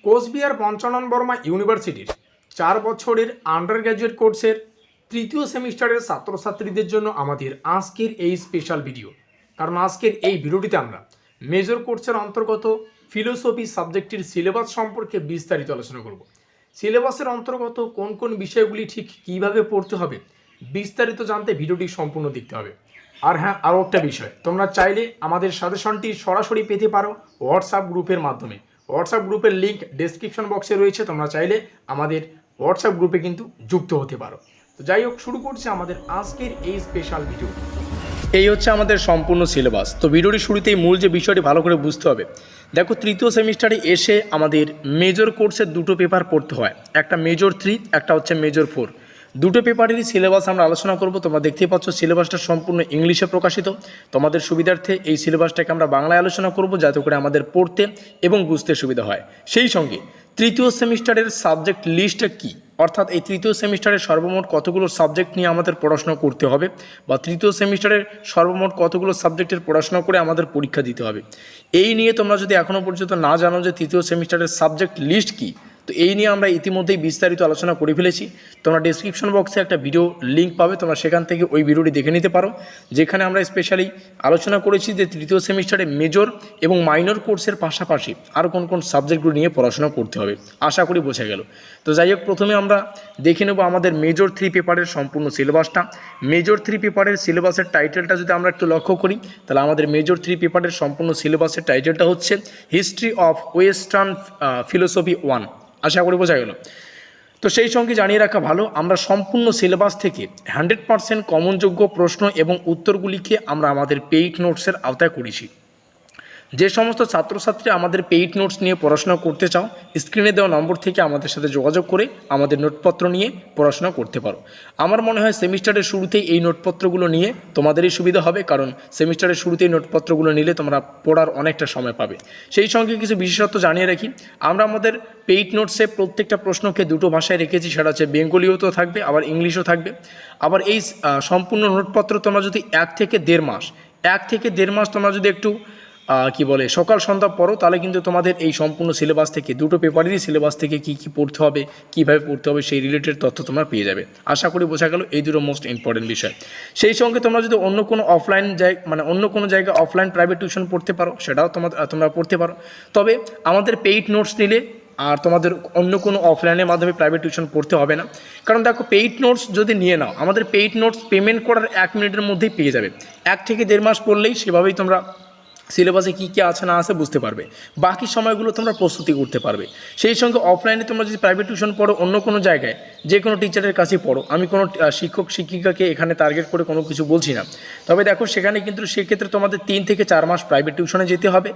কোচবিহার পঞ্চানন বর্মা ইউনিভার্সিটির 4 বছরের under graduate কোর্সের তৃতীয় সেমিস্টারের ছাত্রছাত্রীদের জন্য আমাদের আজকের এই স্পেশাল ভিডিও। কারণ আজকের এই ভিডিওটিতে আমরা মেজর কোর্সের অন্তর্গত ফিলোসফি সাবজেক্টের সিলেবাস সম্পর্কে বিস্তারিত আলোচনা করব। সিলেবাসের অন্তর্গত কোন কোন বিষয়গুলি ঠিক কীভাবে পড়তে হবে বিস্তারিত জানতে ভিডিওটি সম্পূর্ণ দেখতে হবে। আর হ্যাঁ, আরও একটা বিষয়, তোমরা চাইলে আমাদের সাজেশনটি সরাসরি পেতে পারো হোয়াটসঅ্যাপ গ্রুপের মাধ্যমে। হোয়াটসঅ্যাপ গ্রুপের লিঙ্ক ডেসক্রিপশন বক্সে রয়েছে, তোমরা চাইলে আমাদের হোয়াটসঅ্যাপ গ্রুপে কিন্তু যুক্ত হতে পারো। তো যাই হোক, শুরু করছি আমাদের আজকের এই স্পেশাল ভিডিও। এই হচ্ছে আমাদের সম্পূর্ণ সিলেবাস। তো ভিডিওটি শুরুতেই মূল যে বিষয়টি ভালো করে বুঝতে হবে। দেখো, তৃতীয় সেমিস্টারে এসে আমাদের মেজর কোর্সের দুটো পেপার পড়তে হয়, একটা মেজর 3, একটা হচ্ছে মেজর 4। দুটো পেপারেরই সিলেবাস আমরা আলোচনা করব। তোমরা দেখতেই পাচ্ছ সিলেবাসটা সম্পূর্ণ ইংলিশে প্রকাশিত। তোমাদের সুবিধার্থে এই সিলেবাসটাকে আমরা বাংলায় আলোচনা করব, যাতে করে আমাদের পড়তে এবং বুঝতে সুবিধা হয়। সেই সঙ্গে তৃতীয় সেমিস্টারের সাবজেক্ট লিস্টটা কী, অর্থাৎ এই তৃতীয় সেমিস্টারের সর্বমোট কতগুলো সাবজেক্ট নিয়ে আমাদের পড়াশোনা করতে হবে, বা তৃতীয় সেমিস্টারের সর্বমোট কতগুলো সাবজেক্টের পড়াশোনা করে আমাদের পরীক্ষা দিতে হবে, এই নিয়ে তোমরা যদি এখনও পর্যন্ত না জানো যে তৃতীয় সেমিস্টারের সাবজেক্ট লিস্ট কী, তো এই নিয়ে আমরা ইতিমধ্যেই বিস্তারিত আলোচনা করে ফেলেছি। তোমরা ডেসক্রিপশন বক্সে একটা ভিডিও লিঙ্ক পাবে, তোমরা সেখান থেকে ওই ভিডিওটি দেখে নিতে পারো, যেখানে আমরা স্পেশালি আলোচনা করেছি যে তৃতীয় সেমিস্টারে মেজর এবং মাইনর কোর্সের পাশাপাশি আরও কোন কোন সাবজেক্টগুলো নিয়ে পড়াশোনা করতে হবে। আশা করি বোঝা গেল। তো যাই হোক, প্রথমে আমরা দেখে নেব আমাদের মেজর 3 পেপারের সম্পূর্ণ সিলেবাসটা। মেজর 3 পেপারের সিলেবাসের টাইটেলটা যদি আমরা একটু লক্ষ্য করি, তাহলে আমাদের মেজর 3 পেপারের সম্পূর্ণ সিলেবাসের টাইটেলটা হচ্ছে হিস্ট্রি অফ ওয়েস্টার্ন ফিলোসফি 1। আশা করি বোঝা গেল। তো সেই সঙ্গে জানিয়ে রাখা ভালো, আমরা সম্পূর্ণ সিলেবাস থেকে 100% কমনযোগ্য প্রশ্ন এবং উত্তরগুলিকে আমরা আমাদের পেইড নোটসের আওতায় করেছি। যে সমস্ত ছাত্রছাত্রী আমাদের পেইড নোটস নিয়ে পড়াশোনা করতে চাও, স্ক্রিনে দেওয়া নম্বর থেকে আমাদের সাথে যোগাযোগ করে আমাদের নোটপত্র নিয়ে পড়াশোনা করতে পারো। আমার মনে হয় সেমিস্টারের শুরুতেই এই নোটপত্রগুলো নিয়ে তোমাদেরই সুবিধা হবে, কারণ সেমিস্টারের শুরুতেই নোটপত্রগুলো নিলে তোমরা পড়ার অনেকটা সময় পাবে। সেই সঙ্গে কিছু বিশেষত্ব জানিয়ে রাখি, আমরা আমাদের পেইড নোটসে প্রত্যেকটা প্রশ্নকে দুটো ভাষায় রেখেছি, সেটা হচ্ছে বেঙ্গলিও তো থাকবে, আবার ইংলিশও থাকবে। আবার এই সম্পূর্ণ নোটপত্র তোমরা যদি 1 থেকে 1.5 মাস তোমরা যদি একটু সকাল সন্ধ্যা পড়ো, তাহলে কিন্তু তোমাদের এই সম্পূর্ণ সিলেবাস থেকে, দুটো পেপারেরই সিলেবাস থেকে কী কী পড়তে হবে, কীভাবে পড়তে হবে, সেই রিলেটেড তথ্য তোমরা পেয়ে যাবে। আশা করি বোঝা গেল এই দুটো মোস্ট ইম্পর্টেন্ট বিষয়। সেই সঙ্গে তোমরা যদি অন্য কোনো জায়গায় অফলাইন প্রাইভেট টিউশন পড়তে পারো, সেটাও তোমরা পড়তে পারো। তবে আমাদের পেইড নোটস নিলে আর তোমাদের অন্য কোনো অফলাইনের মাধ্যমে প্রাইভেট টিউশন পড়তে হবে না। কারণ দেখো, পেইড নোটস যদি নিয়ে নাও, আমাদের পেইড নোটস পেমেন্ট করার 1 মিনিটের মধ্যেই পেয়ে যাবে। 1 থেকে 1.5 মাস পড়লেই সেভাবেই তোমরা সিলেবাসে কী কী আছে না আছে বুঝতে পারবে। বাকি সময়গুলো তোমরা প্রস্তুতি করতে পারবে। সেই সঙ্গে অফলাইনে তোমরা যদি প্রাইভেট টিউশন পড়ো, অন্য কোনো জায়গায় যে কোনো টিচারের কাছে পড়ো, আমি কোনো শিক্ষক শিক্ষিকাকে এখানে টার্গেট করে কোনো কিছু বলছি না। তবে দেখো, সেখানে কিন্তু সেক্ষেত্রে তোমাদের 3 থেকে 4 মাস প্রাইভেট টিউশনে যেতে হবে।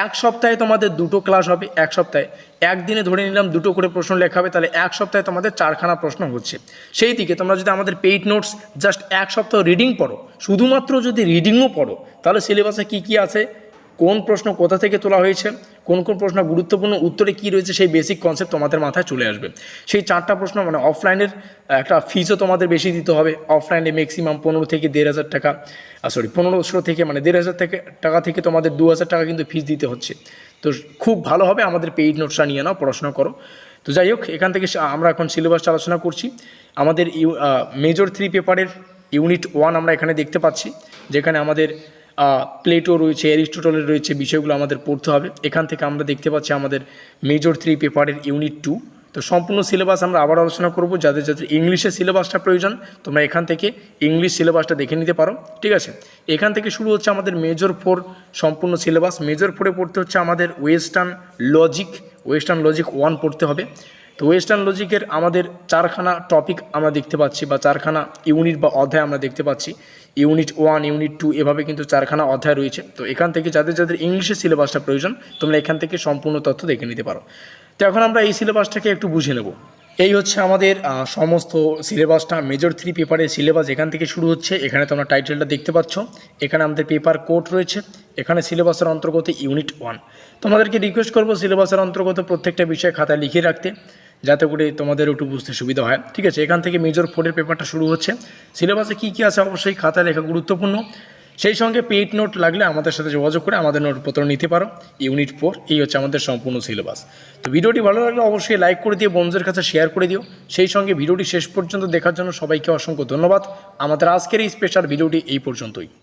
1 সপ্তাহে তোমাদের 2টো ক্লাস হবে। 1 সপ্তাহে একদিনে ধরে নিলাম 2টো করে প্রশ্ন লেখা হবে, তাহলে 1 সপ্তাহে তোমাদের 4খানা প্রশ্ন হচ্ছে। সেই দিকে তোমরা যদি আমাদের পেইড নোটস জাস্ট 1 সপ্তাহ রিডিং পড়ো, শুধুমাত্র যদি রিডিংও পড়ো, তাহলে সিলেবাসে কী কী আছে, কোন প্রশ্ন কোথা থেকে তোলা হয়েছে, কোন কোন প্রশ্ন গুরুত্বপূর্ণ, উত্তরে কী রয়েছে, সেই বেসিক কনসেপ্ট তোমাদের মাথায় চলে আসবে। সেই 4টা প্রশ্ন অফলাইনের একটা ফিজও তোমাদের বেশি দিতে হবে। অফলাইনে ম্যাক্সিমাম 15 থেকে 1,500 টাকা, 1500 থেকে 1,500 টাকা থেকে তোমাদের 2,000 টাকা কিন্তু ফিজ দিতে হচ্ছে। তো খুব ভালো হবে আমাদের পেইড নোটসটা নিয়ে নাও, পড়াশোনা করো। তো যাই হোক, এখান থেকে আমরা এখন সিলেবাসটা আলোচনা করছি। আমাদের মেজর 3 পেপারের ইউনিট 1 আমরা এখানে দেখতে পাচ্ছি, যেখানে আমাদের প্লেটো রয়েছে, অ্যারিস্টটলের রয়েছে, বিষয়গুলো আমাদের পড়তে হবে। এখান থেকে আমরা দেখতে পাচ্ছি আমাদের মেজর 3 পেপারের ইউনিট 2। তো সম্পূর্ণ সিলেবাস আমরা আবার আলোচনা করব। যাদের ইংলিশের সিলেবাসটা প্রয়োজন, তোমরা এখান থেকে ইংলিশ সিলেবাসটা দেখে নিতে পারো, ঠিক আছে। এখান থেকে শুরু হচ্ছে আমাদের মেজর 4 সম্পূর্ণ সিলেবাস। মেজর 4-এ পড়তে হচ্ছে আমাদের ওয়েস্টার্ন লজিক 1 পড়তে হবে। তো ওয়েস্টার্ন লজিকের আমাদের 4খানা টপিক আমরা দেখতে পাচ্ছি, বা 4খানা ইউনিট বা অধ্যায় আমরা দেখতে পাচ্ছি। ইউনিট 1, ইউনিট 2 এভাবে কিন্তু 4খানা অধ্যায় রয়েছে। তো এখান থেকে যাদের ইংলিশের সিলেবাসটা প্রয়োজন, তোমরা এখান থেকে সম্পূর্ণ তথ্য দেখে নিতে পারো। তো এখন আমরা এই সিলেবাসটাকে একটু বুঝে নেব। এই হচ্ছে আমাদের সমস্ত সিলেবাসটা, মেজর 3 পেপারের সিলেবাস এখান থেকে শুরু হচ্ছে। এখানে তোমরা টাইটেলটা দেখতে পাচ্ছ, এখানে আমাদের পেপার কোড রয়েছে, এখানে সিলেবাসের অন্তর্গত ইউনিট 1। তোমাদেরকে রিকোয়েস্ট করবো সিলেবাসের অন্তর্গত প্রত্যেকটা বিষয় খাতায় লিখে রাখতে, যাতে করে তোমাদের একটু বুঝতে সুবিধা হয়, ঠিক আছে। এখান থেকে মেজর 4-এর পেপারটা শুরু হচ্ছে। সিলেবাসে কী কী আছে অবশ্যই খাতায় লেখা গুরুত্বপূর্ণ। সেই সঙ্গে পেইড নোট লাগলে আমাদের সাথে যোগাযোগ করে আমাদের নোটপত্র নিতে পারো। ইউনিট 4 এই হচ্ছে আমাদের সম্পূর্ণ সিলেবাস। তো ভিডিওটি ভালো লাগলে অবশ্যই লাইক করে দিও, বন্ধুদের কাছে শেয়ার করে দিও। সেই সঙ্গে ভিডিওটি শেষ পর্যন্ত দেখার জন্য সবাইকে অসংখ্য ধন্যবাদ। আমাদের আজকের এই স্পেশাল ভিডিওটি এই পর্যন্তই।